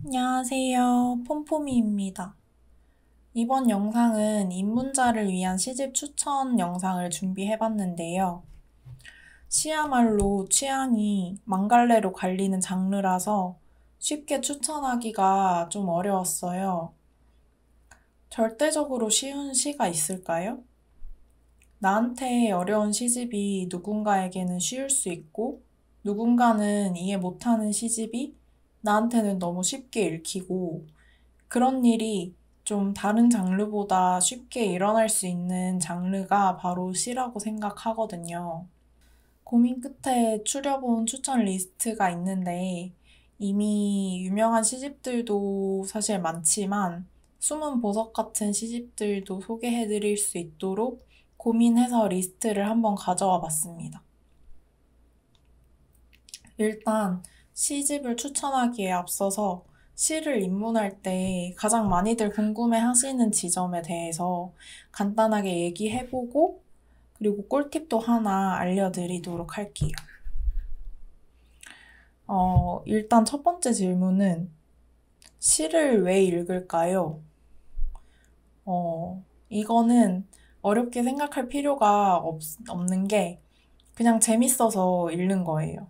안녕하세요. 폼폼이입니다. 이번 영상은 입문자를 위한 시집 추천 영상을 준비해봤는데요. 시야말로 취향이 망갈래로 갈리는 장르라서 쉽게 추천하기가 좀 어려웠어요. 절대적으로 쉬운 시가 있을까요? 나한테 어려운 시집이 누군가에게는 쉬울 수 있고, 누군가는 이해 못하는 시집이 나한테는 너무 쉽게 읽히고, 그런 일이 좀 다른 장르보다 쉽게 일어날 수 있는 장르가 바로 시라고 생각하거든요. 고민 끝에 추려본 추천 리스트가 있는데 이미 유명한 시집들도 사실 많지만 숨은 보석 같은 시집들도 소개해드릴 수 있도록 고민해서 리스트를 한번 가져와 봤습니다. 일단 시집을 추천하기에 앞서서 시를 입문할 때 가장 많이들 궁금해 하시는 지점에 대해서 간단하게 얘기해보고 그리고 꿀팁도 하나 알려드리도록 할게요. 일단 첫 번째 질문은 시를 왜 읽을까요? 이거는 어렵게 생각할 필요가 없는 게 그냥 재밌어서 읽는 거예요.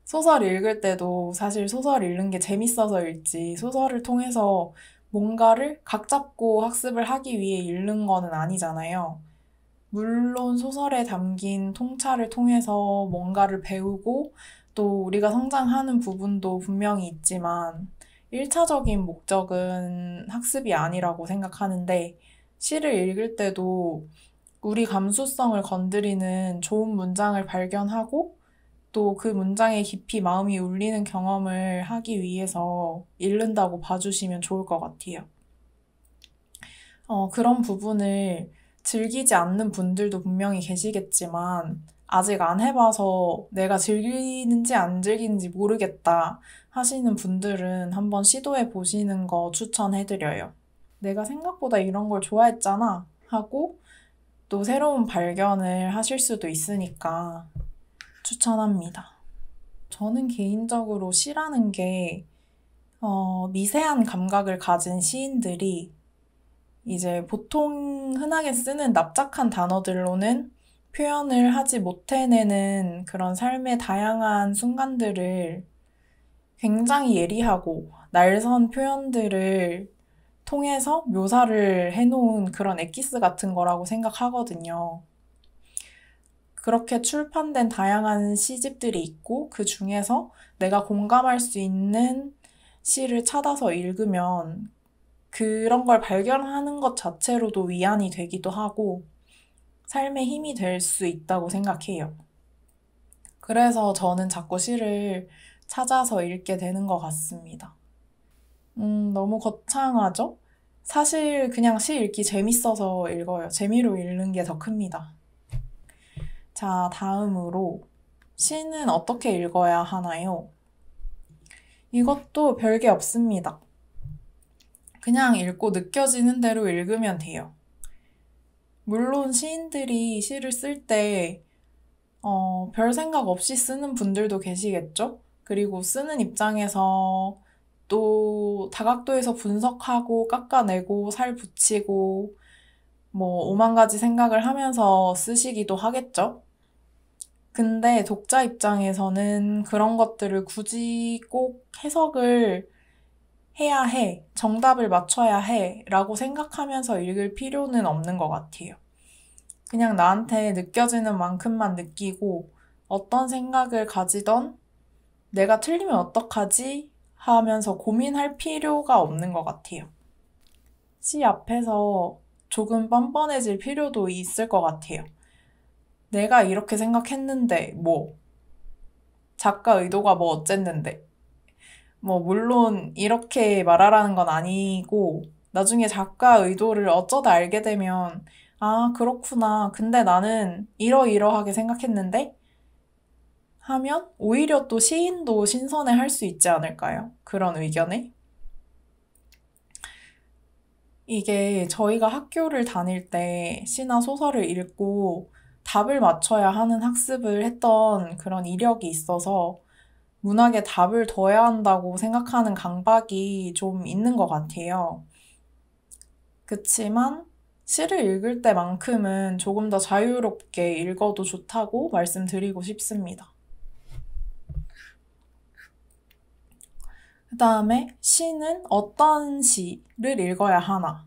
소설 읽을 때도 사실 소설 읽는 게 재밌어서 읽지, 소설을 통해서 뭔가를 각 잡고 학습을 하기 위해 읽는 거는 아니잖아요. 물론 소설에 담긴 통찰을 통해서 뭔가를 배우고 또 우리가 성장하는 부분도 분명히 있지만 1차적인 목적은 학습이 아니라고 생각하는데 시를 읽을 때도 우리 감수성을 건드리는 좋은 문장을 발견하고 또 그 문장에 깊이 마음이 울리는 경험을 하기 위해서 읽는다고 봐주시면 좋을 것 같아요. 그런 부분을 즐기지 않는 분들도 분명히 계시겠지만, 아직 안 해봐서 내가 즐기는지 안 즐기는지 모르겠다 하시는 분들은 한번 시도해 보시는 거 추천해드려요. 내가 생각보다 이런 걸 좋아했잖아 하고 또 새로운 발견을 하실 수도 있으니까 추천합니다. 저는 개인적으로 시라는 게, 미세한 감각을 가진 시인들이 이제 보통 흔하게 쓰는 납작한 단어들로는 표현을 하지 못해내는 그런 삶의 다양한 순간들을 굉장히 예리하고 날선 표현들을 통해서 묘사를 해놓은 그런 엑기스 같은 거라고 생각하거든요. 그렇게 출판된 다양한 시집들이 있고 그 중에서 내가 공감할 수 있는 시를 찾아서 읽으면 그런 걸 발견하는 것 자체로도 위안이 되기도 하고 삶의 힘이 될 수 있다고 생각해요. 그래서 저는 자꾸 시를 찾아서 읽게 되는 것 같습니다. 너무 거창하죠? 사실 그냥 시 읽기 재밌어서 읽어요. 재미로 읽는 게 더 큽니다. 자, 다음으로 시는 어떻게 읽어야 하나요? 이것도 별게 없습니다. 그냥 읽고 느껴지는 대로 읽으면 돼요. 물론 시인들이 시를 쓸 때, 별 생각 없이 쓰는 분들도 계시겠죠? 그리고 쓰는 입장에서 또 다각도에서 분석하고 깎아내고 살 붙이고 뭐 오만 가지 생각을 하면서 쓰시기도 하겠죠? 근데 독자 입장에서는 그런 것들을 굳이 꼭 해석을 해야 해, 정답을 맞춰야 해, 라고 생각하면서 읽을 필요는 없는 것 같아요. 그냥 나한테 느껴지는 만큼만 느끼고 어떤 생각을 가지던 내가 틀리면 어떡하지? 하면서 고민할 필요가 없는 것 같아요. 시 앞에서 조금 뻔뻔해질 필요도 있을 것 같아요. 내가 이렇게 생각했는데, 뭐, 작가 의도가 뭐 어쨌는데. 뭐, 물론 이렇게 말하라는 건 아니고, 나중에 작가 의도를 어쩌다 알게 되면, 아, 그렇구나. 근데 나는 이러이러하게 생각했는데? 하면 오히려 또 시인도 신선해 할 수 있지 않을까요? 그런 의견에. 이게 저희가 학교를 다닐 때 시나 소설을 읽고 답을 맞춰야 하는 학습을 했던 그런 이력이 있어서 문학에 답을 둬야 한다고 생각하는 강박이 좀 있는 것 같아요. 그치만 시를 읽을 때만큼은 조금 더 자유롭게 읽어도 좋다고 말씀드리고 싶습니다. 그 다음에 시는 어떤 시를 읽어야 하나?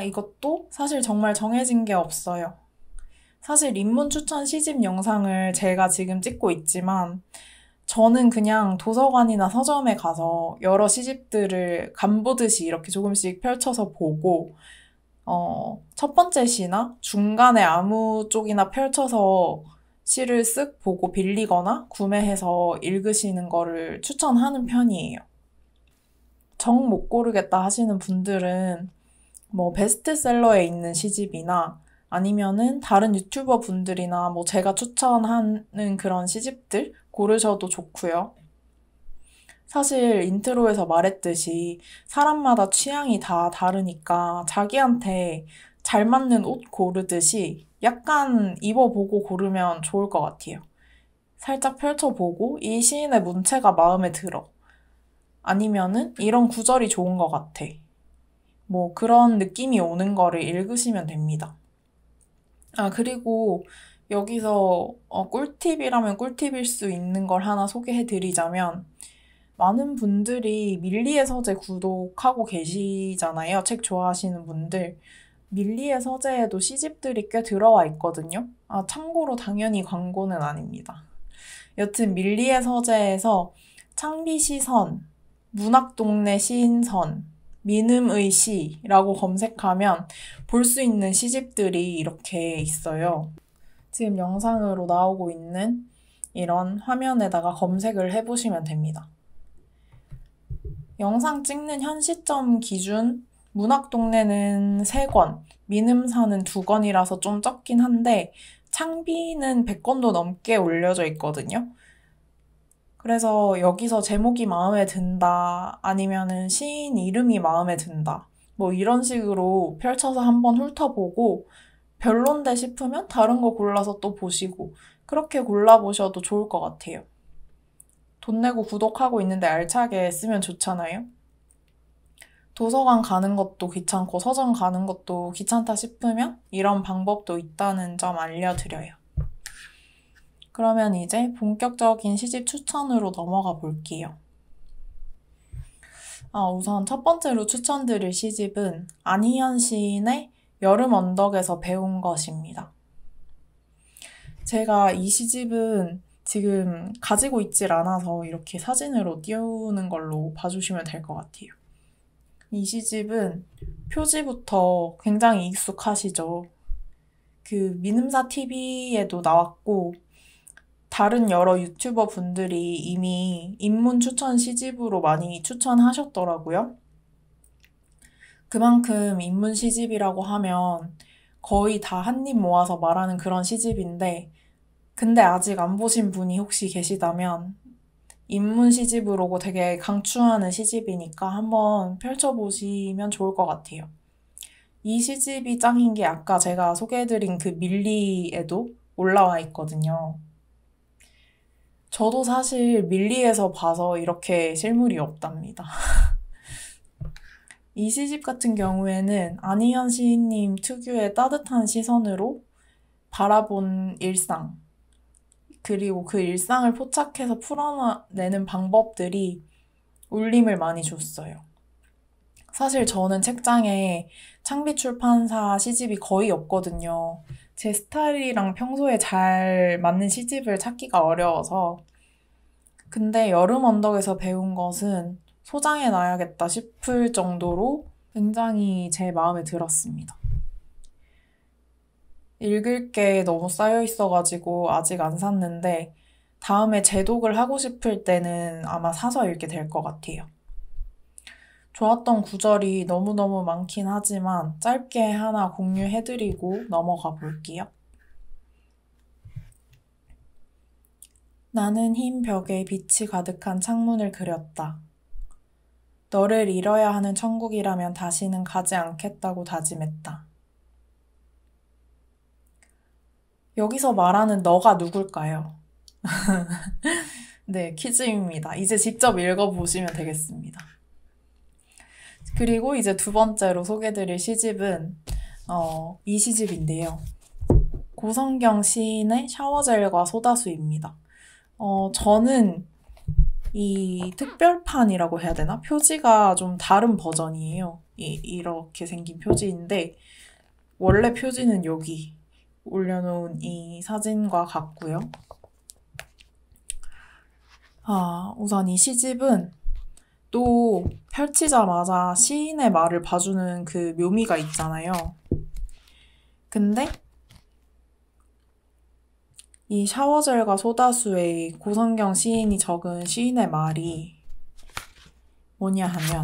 이것도 사실 정말 정해진 게 없어요. 사실 입문 추천 시집 영상을 제가 지금 찍고 있지만 저는 그냥 도서관이나 서점에 가서 여러 시집들을 간보듯이 이렇게 조금씩 펼쳐서 보고 첫 번째 시나 중간에 아무 쪽이나 펼쳐서 시를 쓱 보고 빌리거나 구매해서 읽으시는 거를 추천하는 편이에요. 정 못 고르겠다 하시는 분들은 뭐 베스트셀러에 있는 시집이나 아니면은 다른 유튜버 분들이나 뭐 제가 추천하는 그런 시집들 고르셔도 좋고요. 사실 인트로에서 말했듯이 사람마다 취향이 다 다르니까 자기한테 잘 맞는 옷 고르듯이 약간 입어보고 고르면 좋을 것 같아요. 살짝 펼쳐보고 이 시인의 문체가 마음에 들어. 아니면은 이런 구절이 좋은 것 같아. 뭐 그런 느낌이 오는 거를 읽으시면 됩니다. 그리고 여기서 꿀팁이라면 꿀팁일 수 있는 걸 하나 소개해드리자면 많은 분들이 밀리의 서재 구독하고 계시잖아요. 책 좋아하시는 분들. 밀리의 서재에도 시집들이 꽤 들어와 있거든요. 참고로 당연히 광고는 아닙니다. 여튼 밀리의 서재에서 창비시선, 문학동네 시인선, 민음의 시라고 검색하면 볼 수 있는 시집들이 이렇게 있어요. 지금 영상으로 나오고 있는 이런 화면에다가 검색을 해보시면 됩니다. 영상 찍는 현 시점 기준 문학동네는 3권, 민음사는 2권이라서 좀 적긴 한데 창비는 100권도 넘게 올려져 있거든요. 그래서 여기서 제목이 마음에 든다, 아니면은 시인 이름이 마음에 든다, 뭐 이런 식으로 펼쳐서 한번 훑어보고 별론데 싶으면 다른 거 골라서 또 보시고 그렇게 골라보셔도 좋을 것 같아요. 돈 내고 구독하고 있는데 알차게 쓰면 좋잖아요. 도서관 가는 것도 귀찮고 서점 가는 것도 귀찮다 싶으면 이런 방법도 있다는 점 알려드려요. 그러면 이제 본격적인 시집 추천으로 넘어가 볼게요. 우선 첫 번째로 추천드릴 시집은 안희연 시인의 여름 언덕에서 배운 것입니다. 제가 이 시집은 지금 가지고 있질 않아서 이렇게 사진으로 띄우는 걸로 봐주시면 될 것 같아요. 이 시집은 표지부터 굉장히 익숙하시죠? 그 민음사 TV에도 나왔고 다른 여러 유튜버 분들이 이미 입문 추천 시집으로 많이 추천하셨더라고요. 그만큼 입문 시집이라고 하면 거의 다 한 입 모아서 말하는 그런 시집인데 근데 아직 안 보신 분이 혹시 계시다면 입문 시집으로 되게 강추하는 시집이니까 한번 펼쳐보시면 좋을 것 같아요. 이 시집이 짱인 게 아까 제가 소개해드린 그 밀리에도 올라와 있거든요. 저도 사실 밀리에서 봐서 이렇게 실물이 없답니다. 이 시집 같은 경우에는 안희연 시인님 특유의 따뜻한 시선으로 바라본 일상, 그리고 그 일상을 포착해서 풀어내는 방법들이 울림을 많이 줬어요. 사실 저는 책장에 창비출판사 시집이 거의 없거든요. 제 스타일이랑 평소에 잘 맞는 시집을 찾기가 어려워서. 근데 여름 언덕에서 배운 것은 소장해놔야겠다 싶을 정도로 굉장히 제 마음에 들었습니다. 읽을 게 너무 쌓여 있어가지고 아직 안 샀는데 다음에 재독을 하고 싶을 때는 아마 사서 읽게 될 것 같아요. 좋았던 구절이 너무너무 많긴 하지만 짧게 하나 공유해드리고 넘어가 볼게요. 나는 흰 벽에 빛이 가득한 창문을 그렸다. 너를 잃어야 하는 천국이라면 다시는 가지 않겠다고 다짐했다. 여기서 말하는 너가 누굴까요? 네, 퀴즈입니다. 이제 직접 읽어보시면 되겠습니다. 그리고 이제 두 번째로 소개드릴 시집은 이 시집인데요. 고성경 시인의 샤워젤과 소다수입니다. 저는 이 특별판이라고 해야 되나? 표지가 좀 다른 버전이에요. 이렇게 생긴 표지인데 원래 표지는 여기 올려놓은 이 사진과 같고요. 우선 이 시집은 또 펼치자마자 시인의 말을 봐주는 그 묘미가 있잖아요. 근데 이 샤워젤과 소다수에 고성경 시인이 적은 시인의 말이 뭐냐 하면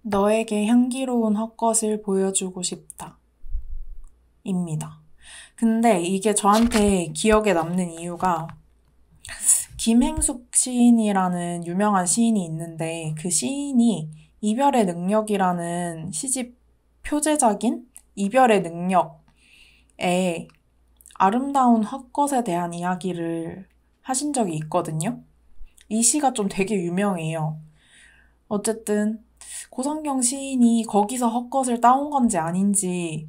너에게 향기로운 헛것을 보여주고 싶다 입니다. 근데 이게 저한테 기억에 남는 이유가 김행숙 시인이라는 유명한 시인이 있는데 그 시인이 이별의 능력이라는 시집 표제작인 이별의 능력에 아름다운 헛것에 대한 이야기를 하신 적이 있거든요. 이 시가 좀 되게 유명해요. 어쨌든 고성경 시인이 거기서 헛것을 따온 건지 아닌지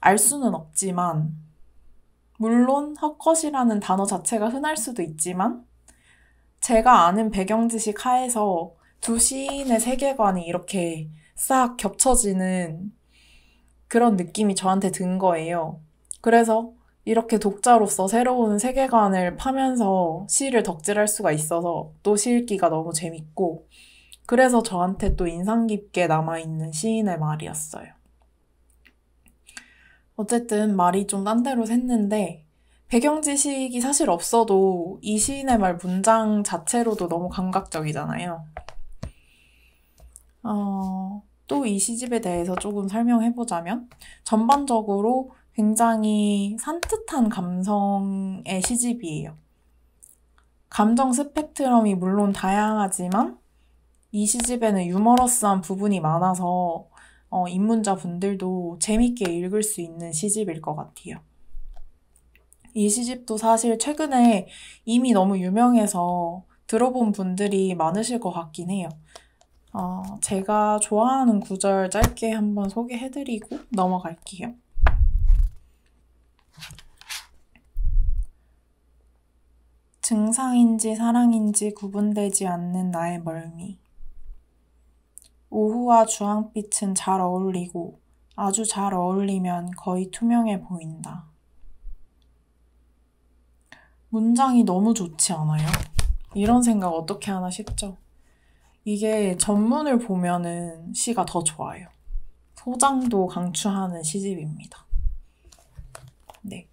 알 수는 없지만 물론 헛것이라는 단어 자체가 흔할 수도 있지만 제가 아는 배경지식 하에서 두 시인의 세계관이 이렇게 싹 겹쳐지는 그런 느낌이 저한테 든 거예요. 그래서 이렇게 독자로서 새로운 세계관을 파면서 시를 덕질할 수가 있어서 또 시 읽기가 너무 재밌고 그래서 저한테 또 인상 깊게 남아있는 시인의 말이었어요. 어쨌든 말이 좀 딴 데로 샜는데 배경 지식이 사실 없어도 이 시인의 말 문장 자체로도 너무 감각적이잖아요. 또 이 시집에 대해서 조금 설명해보자면 전반적으로 굉장히 산뜻한 감성의 시집이에요. 감정 스펙트럼이 물론 다양하지만 이 시집에는 유머러스한 부분이 많아서 입문자 분들도 재밌게 읽을 수 있는 시집일 것 같아요. 이 시집도 사실 최근에 이미 너무 유명해서 들어본 분들이 많으실 것 같긴 해요. 제가 좋아하는 구절 짧게 한번 소개해드리고 넘어갈게요. 증상인지 사랑인지 구분되지 않는 나의 멀미. 오후와 주황빛은 잘 어울리고 아주 잘 어울리면 거의 투명해 보인다. 문장이 너무 좋지 않아요? 이런 생각 어떻게 하나 싶죠? 이게 전문을 보면은 시가 더 좋아요. 소장도 강추하는 시집입니다. 네.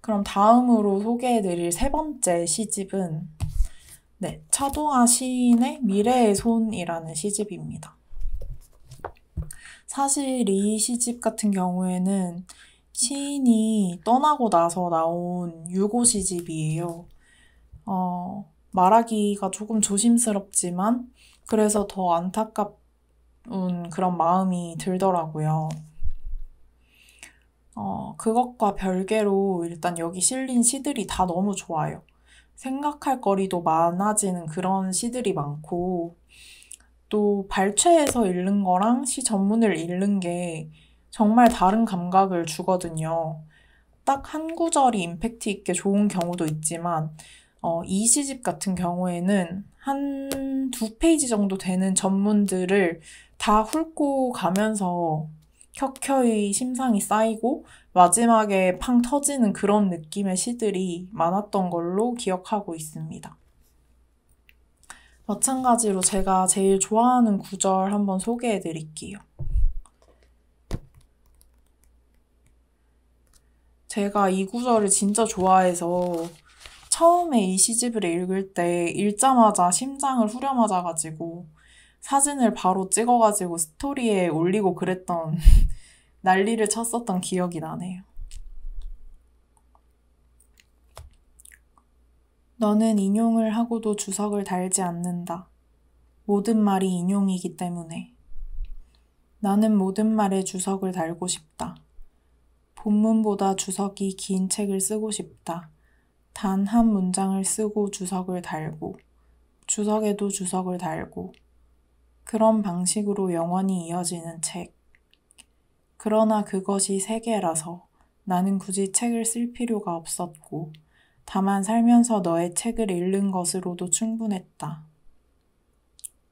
그럼 다음으로 소개해드릴 세 번째 시집은 차도아 시인의 미래의 손이라는 시집입니다. 사실 이 시집 같은 경우에는 시인이 떠나고 나서 나온 유고 시집이에요. 말하기가 조금 조심스럽지만 그래서 더 안타까운 그런 마음이 들더라고요. 그것과 별개로 일단 여기 실린 시들이 다 너무 좋아요. 생각할 거리도 많아지는 그런 시들이 많고 또 발췌해서 읽는 거랑 시 전문을 읽는 게 정말 다른 감각을 주거든요. 딱 한 구절이 임팩트 있게 좋은 경우도 있지만 이 시집 같은 경우에는 한 2페이지 정도 되는 전문들을 다 훑고 가면서 켜켜이 심상이 쌓이고 마지막에 팡 터지는 그런 느낌의 시들이 많았던 걸로 기억하고 있습니다. 마찬가지로 제가 제일 좋아하는 구절 한번 소개해 드릴게요. 제가 이 구절을 진짜 좋아해서 처음에 이 시집을 읽을 때 읽자마자 심장을 후려맞아가지고 사진을 바로 찍어가지고 스토리에 올리고 그랬던 난리를 쳤었던 기억이 나네요. 너는 인용을 하고도 주석을 달지 않는다. 모든 말이 인용이기 때문에. 나는 모든 말에 주석을 달고 싶다. 본문보다 주석이 긴 책을 쓰고 싶다. 단 한 문장을 쓰고 주석을 달고, 주석에도 주석을 달고, 그런 방식으로 영원히 이어지는 책. 그러나 그것이 세계라서 나는 굳이 책을 쓸 필요가 없었고, 다만 살면서 너의 책을 읽는 것으로도 충분했다.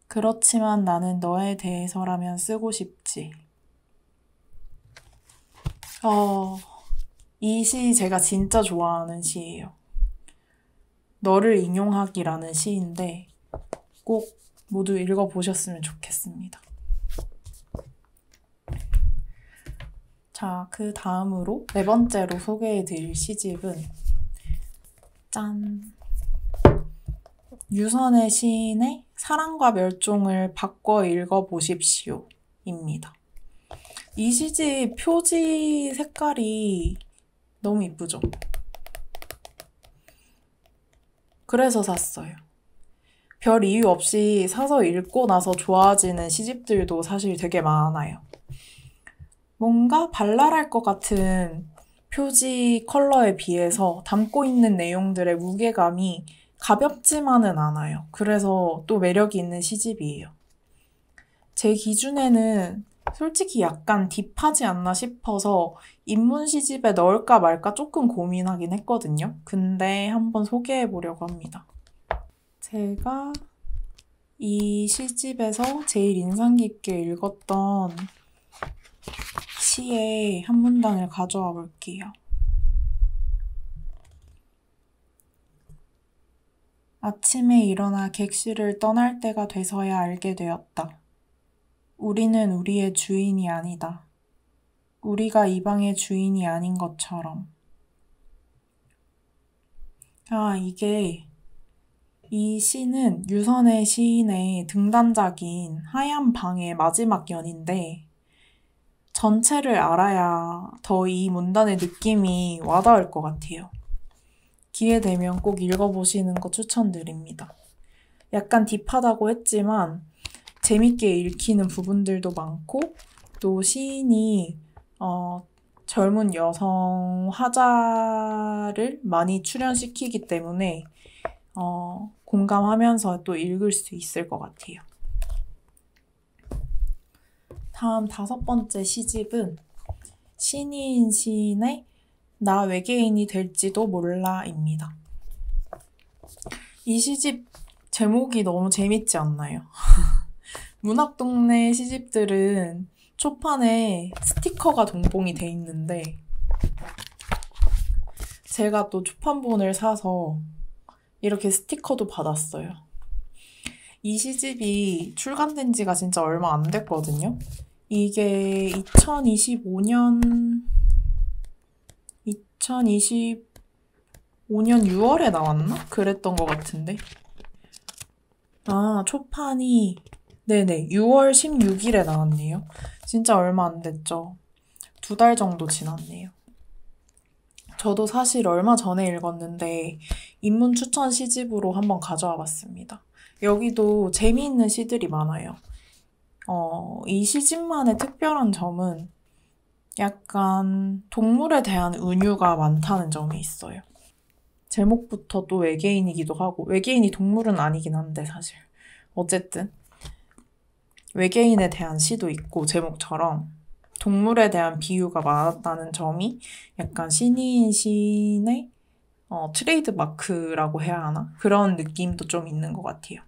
그렇지만 나는 너에 대해서라면 쓰고 싶지. 이 시 제가 진짜 좋아하는 시예요. 너를 인용하기라는 시인데 꼭 모두 읽어보셨으면 좋겠습니다. 자, 그 다음으로 네 번째로 소개해드릴 시집은 짠! 유선의 시인의 사랑과 멸종을 바꿔 읽어보십시오 입니다. 이 시집 표지 색깔이 너무 이쁘죠? 그래서 샀어요. 별 이유 없이 사서 읽고 나서 좋아지는 시집들도 사실 되게 많아요. 뭔가 발랄할 것 같은 표지 컬러에 비해서 담고 있는 내용들의 무게감이 가볍지만은 않아요. 그래서 또 매력이 있는 시집이에요. 제 기준에는 솔직히 약간 딥하지 않나 싶어서 입문 시집에 넣을까 말까 조금 고민하긴 했거든요. 근데 한번 소개해보려고 합니다. 제가 이 시집에서 제일 인상 깊게 읽었던 시의 한 문단을 가져와 볼게요. 아침에 일어나 객실을 떠날 때가 돼서야 알게 되었다. 우리는 우리의 주인이 아니다. 우리가 이 방의 주인이 아닌 것처럼. 이 시는 유선의 시인의 등단작인 하얀 방의 마지막 연인데 전체를 알아야 더 이 문단의 느낌이 와닿을 것 같아요. 기회 되면 꼭 읽어보시는 거 추천드립니다. 약간 딥하다고 했지만 재밌게 읽히는 부분들도 많고 또 시인이 젊은 여성 화자를 많이 출연시키기 때문에 공감하면서 또 읽을 수 있을 것 같아요. 다음 5번째 시집은 신이인 시인의 나 외계인이 될지도 몰라입니다. 이 시집 제목이 너무 재밌지 않나요? 문학동네 시집들은 초판에 스티커가 동봉이 돼 있는데 제가 또 초판본을 사서 이렇게 스티커도 받았어요. 이 시집이 출간된 지가 진짜 얼마 안 됐거든요. 이게 2025년 6월에 나왔나? 그랬던 것 같은데. 초판이 네네 6월 16일에 나왔네요. 진짜 얼마 안 됐죠. 2달 정도 지났네요. 저도 사실 얼마 전에 읽었는데 입문 추천 시집으로 한번 가져와 봤습니다. 여기도 재미있는 시들이 많아요. 이 시집만의 특별한 점은 약간 동물에 대한 은유가 많다는 점이 있어요. 제목부터 또 외계인이기도 하고 외계인이 동물은 아니긴 한데 사실 어쨌든 외계인에 대한 시도 있고 제목처럼 동물에 대한 비유가 많았다는 점이 약간 신이인 시인의 트레이드 마크라고 해야 하나? 그런 느낌도 좀 있는 것 같아요.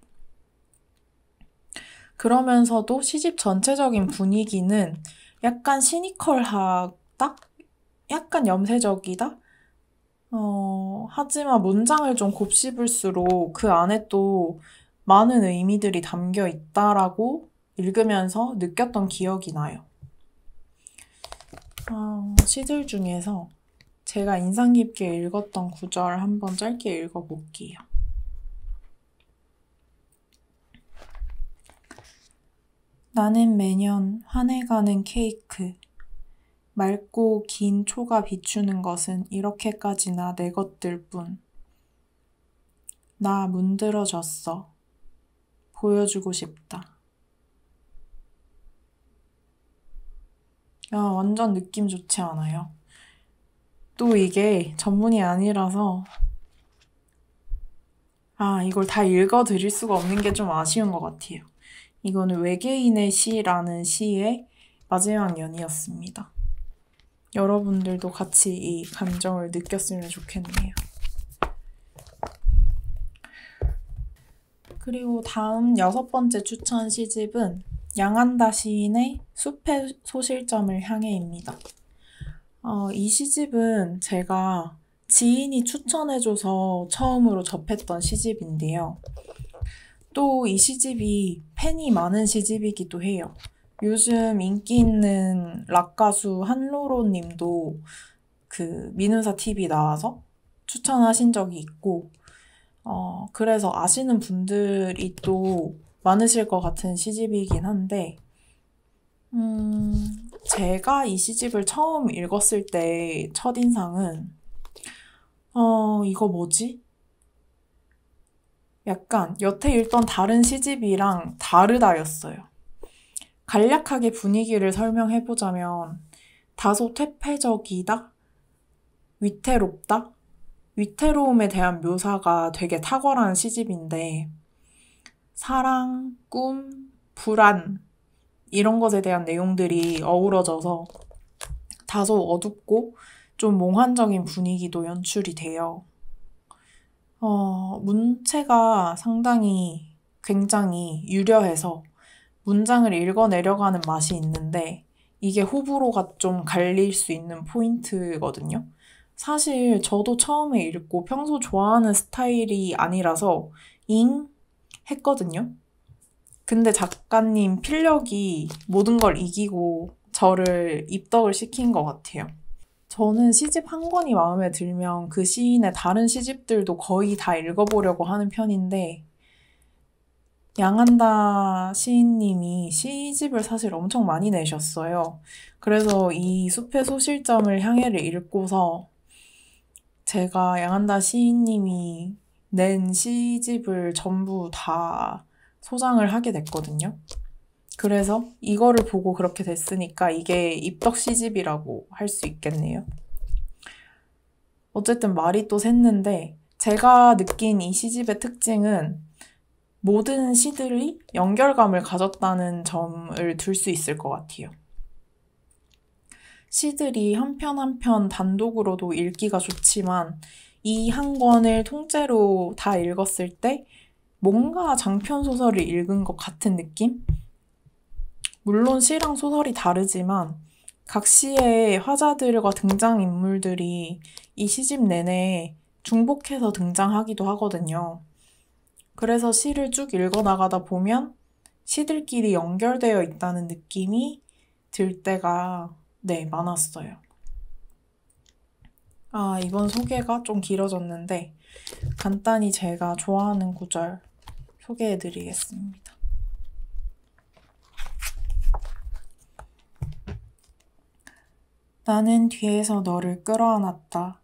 그러면서도 시집 전체적인 분위기는 약간 시니컬하다? 약간 염세적이다? 하지만 문장을 좀 곱씹을수록 그 안에 또 많은 의미들이 담겨 있다라고 읽으면서 느꼈던 기억이 나요. 시들 중에서 제가 인상 깊게 읽었던 구절 한번 짧게 읽어볼게요. 나는 매년 환해가는 케이크. 맑고 긴 초가 비추는 것은 이렇게까지나 내 것들 뿐. 나 문드러졌어. 보여주고 싶다. 완전 느낌 좋지 않아요? 또 이게 전문이 아니라서 이걸 다 읽어드릴 수가 없는 게 좀 아쉬운 것 같아요. 이거는 외계인의 시라는 시의 마지막 연이었습니다. 여러분들도 같이 이 감정을 느꼈으면 좋겠네요. 그리고 다음 6번째 추천 시집은 양한다 시인의 숲의 소실점을 향해입니다. 이 시집은 제가 지인이 추천해줘서 처음으로 접했던 시집인데요. 또 이 시집이 팬이 많은 시집이기도 해요. 요즘 인기 있는 락 가수 한로로 님도 그 민우사 TV 나와서 추천하신 적이 있고, 그래서 아시는 분들이 또 많으실 것 같은 시집이긴 한데, 제가 이 시집을 처음 읽었을 때 첫인상은, 이거 뭐지? 약간 여태 읽던 다른 시집이랑 다르다였어요. 간략하게 분위기를 설명해보자면, 다소 퇴폐적이다? 위태롭다? 위태로움에 대한 묘사가 되게 탁월한 시집인데, 사랑, 꿈, 불안, 이런 것에 대한 내용들이 어우러져서 다소 어둡고 좀 몽환적인 분위기도 연출이 돼요. 문체가 굉장히 유려해서 문장을 읽어내려가는 맛이 있는데 이게 호불호가 좀 갈릴 수 있는 포인트거든요. 사실 저도 처음에 읽고 평소 좋아하는 스타일이 아니라서 잉? 했거든요. 근데 작가님 필력이 모든 걸 이기고 저를 입덕을 시킨 것 같아요. 저는 시집 한 권이 마음에 들면 그 시인의 다른 시집들도 거의 다 읽어보려고 하는 편인데 양한다 시인님이 시집을 사실 엄청 많이 내셨어요. 그래서 이 숲의 소실점을 향해를 읽고서 제가 양한다 시인님이 낸 시집을 전부 다 소장을 하게 됐거든요. 그래서 이거를 보고 그렇게 됐으니까 이게 입덕 시집이라고 할 수 있겠네요. 어쨌든 말이 또 샜는데 제가 느낀 이 시집의 특징은 모든 시들이 연결감을 가졌다는 점을 들 수 있을 것 같아요. 시들이 한 편 한 편 단독으로도 읽기가 좋지만 이 한 권을 통째로 다 읽었을 때 뭔가 장편 소설을 읽은 것 같은 느낌? 물론 시랑 소설이 다르지만 각 시의 화자들과 등장인물들이 이 시집 내내 중복해서 등장하기도 하거든요. 그래서 시를 쭉 읽어나가다 보면 시들끼리 연결되어 있다는 느낌이 들 때가 많았어요. 이번 소개가 좀 길어졌는데 간단히 제가 좋아하는 구절 소개해드리겠습니다. 나는 뒤에서 너를 끌어안았다.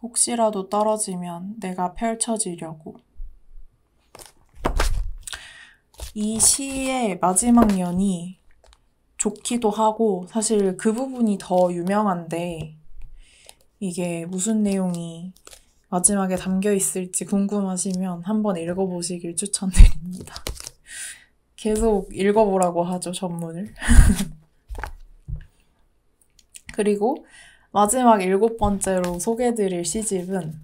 혹시라도 떨어지면 내가 펼쳐지려고. 이 시의 마지막 연이 좋기도 하고 사실 그 부분이 더 유명한데 이게 무슨 내용이 마지막에 담겨 있을지 궁금하시면 한번 읽어보시길 추천드립니다. 계속 읽어보라고 하죠, 전문을. 그리고 마지막 7번째로 소개해드릴 시집은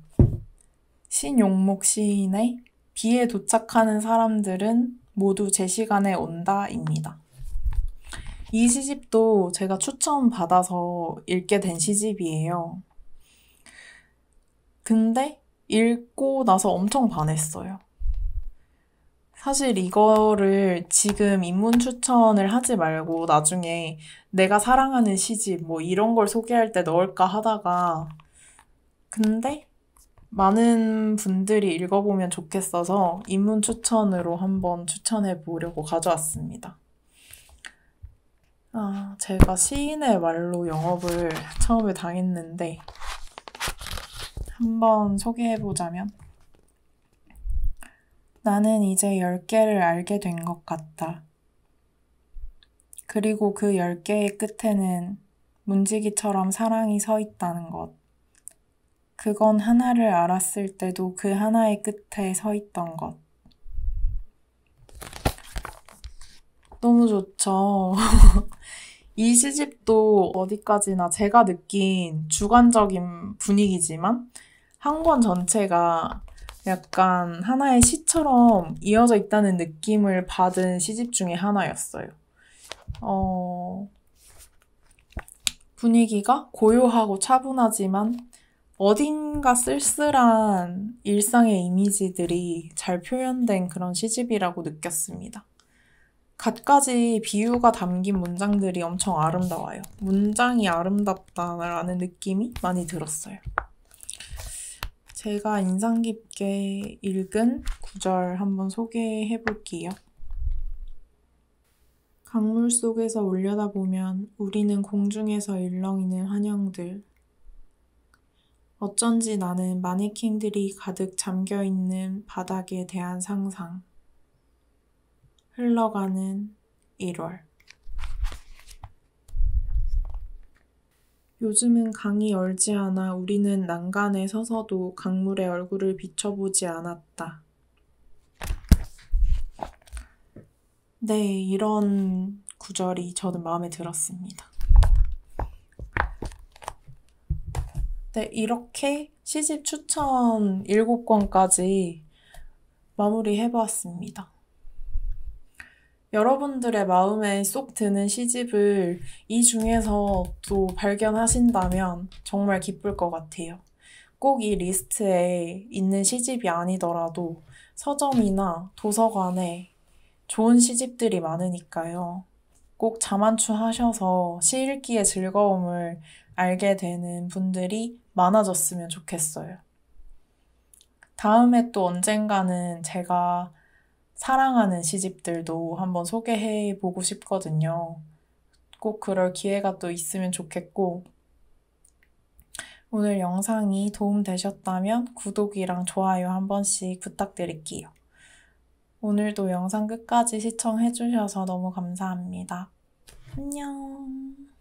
신용목 시인의 비에 도착하는 사람들은 모두 제 시간에 온다입니다. 이 시집도 제가 추천받아서 읽게 된 시집이에요. 근데 읽고 나서 엄청 반했어요. 사실 이거를 지금 인문 추천을 하지 말고 나중에 내가 사랑하는 시집 뭐 이런 걸 소개할 때 넣을까 하다가 근데 많은 분들이 읽어보면 좋겠어서 인문 추천으로 한번 추천해 보려고 가져왔습니다. 제가 시인의 말로 영업을 처음에 당했는데 한번 소개해보자면 나는 이제 10개를 알게 된 것 같다. 그리고 그 10개의 끝에는 문지기처럼 사랑이 서 있다는 것. 그건 하나를 알았을 때도 그 하나의 끝에 서 있던 것. 너무 좋죠. 이 시집도 어디까지나 제가 느낀 주관적인 분위기지만 한 권 전체가 약간 하나의 시처럼 이어져 있다는 느낌을 받은 시집 중에 하나였어요. 분위기가 고요하고 차분하지만 어딘가 쓸쓸한 일상의 이미지들이 잘 표현된 그런 시집이라고 느꼈습니다. 갖가지 비유가 담긴 문장들이 엄청 아름다워요. 문장이 아름답다라는 느낌이 많이 들었어요. 제가 인상 깊게 읽은 구절 한번 소개해 볼게요. 강물 속에서 올려다보면 우리는 공중에서 일렁이는 환영들. 어쩐지 나는 마네킹들이 가득 잠겨있는 바닥에 대한 상상. 흘러가는 1월. 요즘은 강이 얼지 않아 우리는 난간에 서서도 강물에 얼굴을 비춰보지 않았다. 네, 이런 구절이 저는 마음에 들었습니다. 네, 이렇게 시집 추천 7권까지 마무리해보았습니다. 여러분들의 마음에 쏙 드는 시집을 이 중에서 또 발견하신다면 정말 기쁠 것 같아요. 꼭 이 리스트에 있는 시집이 아니더라도 서점이나 도서관에 좋은 시집들이 많으니까요. 꼭 자만추 하셔서 시 읽기의 즐거움을 알게 되는 분들이 많아졌으면 좋겠어요. 다음에 또 언젠가는 제가 사랑하는 시집들도 한번 소개해 보고 싶거든요. 꼭 그럴 기회가 또 있으면 좋겠고, 오늘 영상이 도움되셨다면 구독이랑 좋아요 한 번씩 부탁드릴게요. 오늘도 영상 끝까지 시청해주셔서 너무 감사합니다. 안녕.